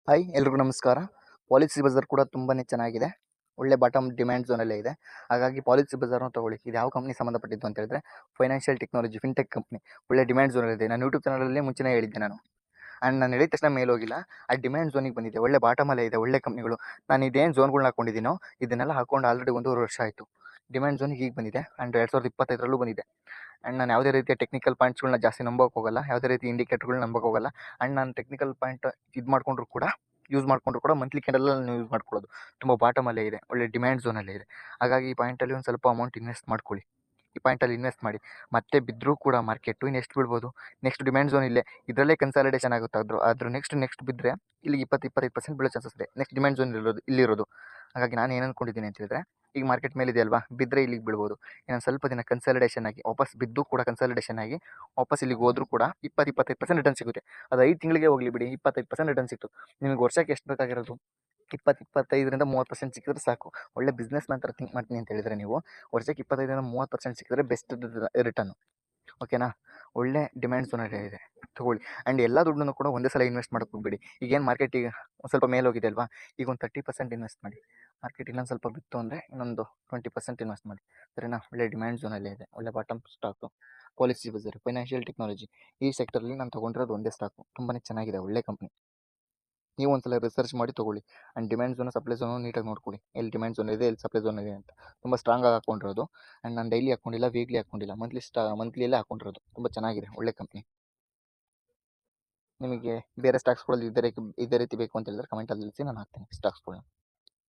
Hi ಎಲ್ರಿಗೂ ನಮಸ್ಕಾರ. Policy Bazaar ಕೂಡ ತುಂಬಾನೇ ಚೆನ್ನಾಗಿದೆ. ಒಳ್ಳೆ ಬಾಟಮ್ ಡಿಮ್ಯಾಂಡ್ ಝೋನಲ್ಲೇ ಇದೆ. ಹಾಗಾಗಿ ಪಾಲಿಸಿ ಬಜಾರ್‌ನ ತಗೊಳ್ಳಿ. ಇದು ಯಾವ ಕಂಪ್ನಿಗೆ ಸಂಬಂಧಪಟ್ಟಿದ್ದು ಅಂತ ಹೇಳಿದ್ರೆ ಫೈನಾನ್ಷಿಯಲ್ ಟೆಕ್ನಾಲಜಿ ಫಿನ್‌ಟೆಕ್ ಕಂಪ್ನಿ. ಒಳ್ಳೆ ಡಿಮ್ಯಾಂಡ್ ಝೋನಲ್ಲಿದೆ. ನಾನು ಯೂಟ್ಯೂಬ್ ಚಾನಲಲ್ಲೇ ಮುಂಚೆನೇ ಹೇಳಿದ್ದೆ ನಾನು. ಆ್ಯಂಡ್ ನಾನು ಹೇಳಿದ ತಕ್ಷಣ ಮೇಲೆ ಹೋಗಿಲ್ಲ. ಆ ಡಿಮ್ಯಾಂಡ್ ಝೋನಿಗೆ ಬಂದಿದೆ. ಒಳ್ಳೆ ಬಾಟಮಲ್ಲೇ ಇದೆ. ಒಳ್ಳೆ ಕಂಪ್ನಿಗಳು. ನಾನು ಇದೇನು ಝೋನ್‌ಗಳ್ನ ಹಾಕೊಂಡಿದ್ದೀನೋ ಇದನ್ನೆಲ್ಲ ಹಾಕೊಂಡು ಆಲ್ರೆಡಿ 1.5 ವರ್ಷ ಆಯಿತು. ಡಿಮ್ಯಾಂಡ್ ಝೋನಿಗೆ ಈಗ ಬಂದಿದೆ. ಆ್ಯಂಡ್ 2025ರಲ್ಲೂ ಬಂದಿದೆ. ಆ್ಯಂಡ್ ನಾನು ಯಾವುದೇ ರೀತಿಯ ಟೆಕ್ನಿಕಲ್ ಪಾಯಿಂಟ್ಸ್‌ಗಳ್ನ ಜಾಸ್ತಿ ನಂಬೋಕೆ ಹೋಗಲ್ಲ. ಯಾವುದೇ ರೀತಿ ಇಂಡಿಕೇಟರ್‌ಗಳ್ನ ನಂಬೋಕೆ ಹೋಗಲ್ಲ. ಆ್ಯಂಡ್ ನಾನು ಟೆಕ್ನಿಕಲ್ ಪಾಯಿಂಟ್ ಯೂಸ್ ಮಾಡಿಕೊಂಡ್ರು ಕೂಡ ಮಂತ್ಲಿ ಕ್ಯಾಂಡಲಲ್ಲಿ ನಾನು ಯೂಸ್ ಮಾಡ್ಕೊಳ್ಳೋದು. ತುಂಬ ಬಾಟಮಲ್ಲೇ ಇದೆ. ಒಳ್ಳೆ ಡಿಮ್ಯಾಂಡ್ ಝೋನಲ್ಲೇ ಇದೆ. ಹಾಗಾಗಿ ಈ ಪಾಯಿಂಟಲ್ಲಿ ಒಂದು ಸ್ವಲ್ಪ ಅಮೌಂಟ್ ಇನ್ವೆಸ್ಟ್ ಮಾಡ್ಕೊಳ್ಳಿ. ಈ ಪಾಯಿಂಟಲ್ಲಿ ಇನ್ವೆಸ್ಟ್ ಮಾಡಿ. ಮತ್ತೆ ಬಿದ್ದರೂ ಕೂಡ ಮಾರ್ಕೆಟು ಇನ್ನೆಷ್ಟು ಬೀಳ್ಬೋದು? ನೆಕ್ಸ್ಟ್ ಡಿಮ್ಯಾಂಡ್ ಝೋನ್ ಇಲ್ಲೇ. ಇದರಲ್ಲೇ ಕನ್ಸಾಲಿಡೇಷನ್ ಆಗುತ್ತೆ. ಅದ್ರ ನೆಕ್ಸ್ಟ್ ಬಿದ್ದರೆ ಇಲ್ಲಿಗೆ 20-25% ಬೀಳೋ ಚಾನ್ಸಸ್ ಇದೆ. ನೆಕ್ಸ್ಟ್ ಡಿಮ್ಯಾಂಡ್ ಝೋನ್ ಇಲ್ಲಿರೋದು. ಹಾಗಾಗಿ ನಾನು ಏನು ಅಂದ್ಕೊಂಡಿದ್ದೀನಿ ಅಂತ ಹೇಳಿದ್ರೆ, ಈಗ ಮಾರ್ಕೆಟ್ ಮೇಲಿದೆ ಅಲ್ವಾ? ಬಿದ್ದರೆ ಇಲ್ಲಿಗೆ ಬೀಳ್ಬೋದು. ಇನ್ನೊಂದು ಸ್ವಲ್ಪ ದಿನ ಕನ್ಸಾಲಿಡೇಷನ್ ಆಗಿ ವಾಪಸ್ ಬಿದ್ದು ಕೂಡ ಕನ್ಸಾಲಿಡೇಷನ್ ಆಗಿ ವಾಪಸ್ ಇಲ್ಲಿಗೆ ಹೋದ್ರೂ ಕೂಡ 20-25% ರಿಟರ್ನ್ ಸಿಗುತ್ತೆ. ಅದು 5 ತಿಂಗಳಿಗೆ ಹೋಗಲಿ ಬಿಡಿ, 25% ರಿಟರ್ನ್ ಸಿಕ್ತು. ನಿಮಗೆ ವರ್ಷಕ್ಕೆ ಎಷ್ಟು ಬೇಕಾಗಿರೋದು? 20-25% ಸಿಕ್ಕಿದ್ರೆ ಸಾಕು. ಒಳ್ಳೆ ಬಿಸ್ನೆಸ್ ಮ್ಯಾನ್ ಥರ ಥಿಂಕ್ ಮಾಡ್ತೀನಿ ಅಂತ ಹೇಳಿದ್ರೆ ನೀವು ವರ್ಷಕ್ಕೆ 25-30% ಸಿಕ್ಕಿದ್ರೆ ಬೆಸ್ಟ್ ರಿಟರ್ನು. ಓಕೆನಾ? ಒಳ್ಳೆ ಡಿಮ್ಯಾಂಡ್ ಝೋನಲ್ಲೇ ಇದೆ. ತೊಗೊಳ್ಳಿ. ಆ್ಯಂಡ್ ಎಲ್ಲ ದುಡ್ಡನ್ನು ಕೂಡ ಒಂದೇ ಸಲ ಇನ್ವೆಸ್ಟ್ ಮಾಡೋಕ್ಕೆ ಹೋಗಬೇಡಿ. ಈಗೇನು ಮಾರ್ಕೆಟ್ ಈಗ ಒಂದು ಸ್ವಲ್ಪ ಮೇಲೆ ಹೋಗಿದೆ ಅಲ್ವಾ? ಈಗ ಒಂದು 30% ಇನ್ವೆಸ್ಟ್ ಮಾಡಿ. ಮಾರ್ಕೆಟ್ ಇನ್ನೊಂದು ಸ್ವಲ್ಪ ಬಿತ್ತು ಅಂದರೆ ಇನ್ನೊಂದು 20% ಇನ್ವೆಸ್ಟ್ ಮಾಡಿ. ಸರಿನಾ? ಒಳ್ಳೆ ಡಿಮ್ಯಾಂಡ್ ಝೋನಲ್ಲೇ ಇದೆ. ಒಳ್ಳೆ bottom stock. Policy Bazaar, financial technology ಈ ಸೆಕ್ಟರಲ್ಲಿ ನಾನು ತೊಗೊಂಡಿರೋದು ಒಂದೇ ಸ್ಟಾಕು. ತುಂಬಾ ಚೆನ್ನಾಗಿದೆ. ಒಳ್ಳೆ ಕಂಪ್ನಿ. ನೀವು ಒಂದ್ಸಲ ರಿಸರ್ಚ್ ಮಾಡಿ ತೊಗೊಳ್ಳಿ. And demand zone, supply zone ನೀಟಾಗಿ ನೋಡ್ಕೊಳ್ಳಿ. ಎಲ್ಲಿ ಡಿಮ್ಯಾಂಡ್ ಝೋನ್ ಇದೆ, ಎಲ್ಲಿ ಸಪ್ಲೈ ಝೋನ್ ಇದೆ ಅಂತ. ತುಂಬ ಸ್ಟ್ರಾಂಗಾಗಿ ಹಾಕ್ಕೊಂಡಿರೋದು. ಆ್ಯಂಡ್ ನಾನು ಡೈಲಿ ಹಾಕ್ಕೊಂಡಿಲ್ಲ, ವೀಕ್ಲಿ ಹಾಕ್ಕೊಂಡಿಲ್ಲ, ಮಂತ್ಲಿಯಲ್ಲೇ ಹಾಕ್ಕೊಂಡಿರೋದು. ತುಂಬ ಚೆನ್ನಾಗಿದೆ. ಒಳ್ಳೆ ಕಂಪ್ನಿ. ನಿಮಗೆ ಬೇರೆ ಸ್ಟಾಕ್ಸ್ಗಳಲ್ಲಿ ಇದೇ ರೀತಿ ಬೇಕು ಅಂತ ಹೇಳಿದ್ರೆ ಕಮೆಂಟಲ್ಲಿ ತಿಳಿಸಿ, ನಾನು ಹಾಕ್ತೀನಿ ಸ್ಟಾಕ್ಸ್ಗಳನ್ನ.